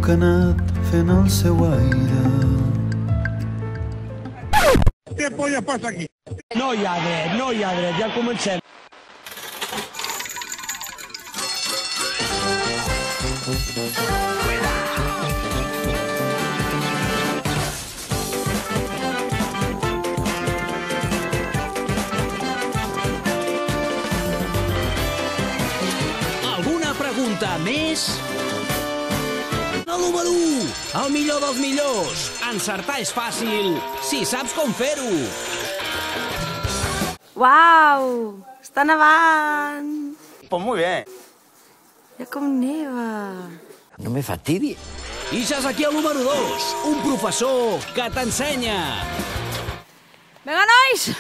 que ha anat fent el seu aire. Què polla passa aquí? No hi ha dret, ja comencem. Alguna pregunta més? El número 1, el millor dels millors. Encertar és fàcil, si saps com fer-ho. ¡Guau! ¡Está nevant! Pues muy bien. Ja com neva. No me fastidie. I ja és aquí el número 2, un professor que t'ensenya. Vinga, nois!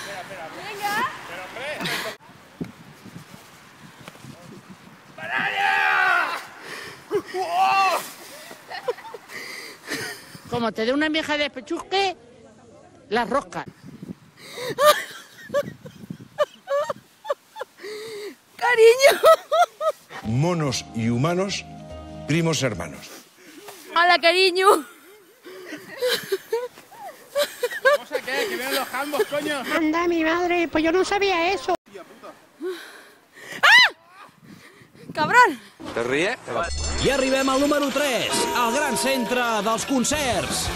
Como te dé una vieja de pechusque, las roscas. Cariño! Monos y humanos, primos hermanos. Hola, cariño. ¿Cómo se qué? Que vienen los jambos, coño. Anda, mi madre, pues yo no sabía eso. Cabron! Te ríes? I arribem al número 3, el gran centre dels concerts.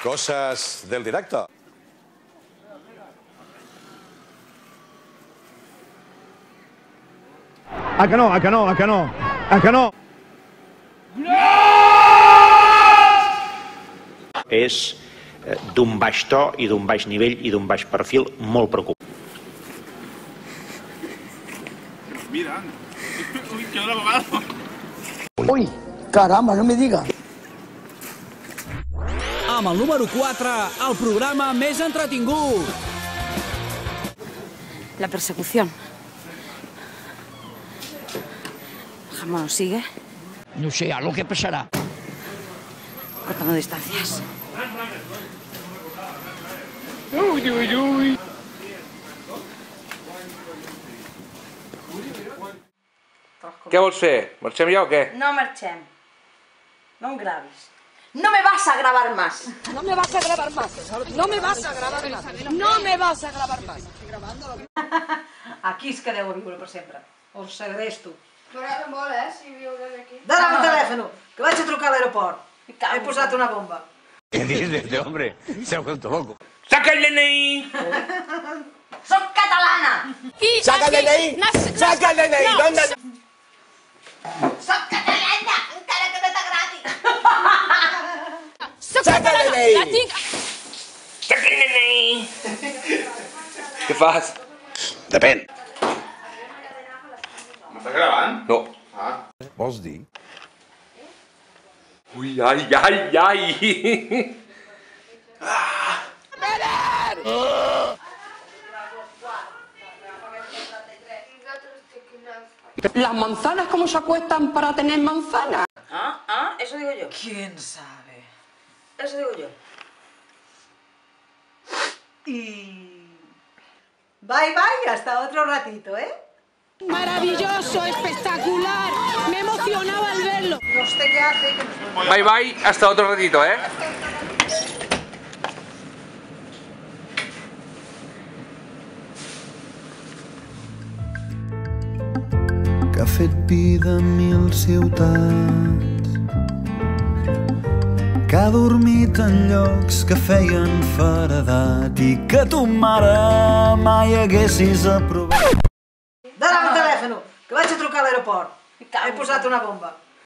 Cosas del directo. A que no, a que no, a que no, a que no. És d'un baix to i d'un baix nivell i d'un baix perfil molt preocupant. Mira. Uy, qué grabado. Uy, caramba, no me diga. Amb el número 4, el programa més entretingut. La persecución. Jamón, ¿sigue? No sé, algo que pasará. Cortando distancias. Uy, uy, uy. Què vols fer? Marxem ja o què? No marchem. No em gravis. No me vas a grabar más. No me vas a grabar más. No me vas a grabar más. No me vas a grabar más. Aquí es quedeu a viure per sempre. Us segresto. Però ara molt, si viure aquí. Dóna'm el telèfon, que vaig a trucar a l'aeroport. He posat una bomba. ¿Qué dices, hombre? Se ha vuelto loco. Saca el DNI! Soc catalana! ¡Saca el DNI! ¡Saca el DNI! ¿Dónde? Soc catalana, encara que no t'agradi. ¡Saca el DNI! Saca el DNI! Què fas? Depèn. M'estàs gravant? No. Vols dir? Ui, ai, ai, ai! ¿Las manzanas cómo se acuestan para tener manzanas? Eso digo yo. ¿Quién sabe? Eso digo yo. Y... Bye, bye, hasta otro ratito, ¿eh? Maravilloso, espectacular. Me emocionaba al verlo. No sé qué hace. Que nos... Bye, bye, hasta otro ratito, eh? Que ha fet vida a 1000 ciutats, que ha dormit en llocs que feien feredat i que tu, mare, mai haguessis aprovat. Dóna'm el telèfon, que vaig a trucar a l'aeroport. He posat una bomba.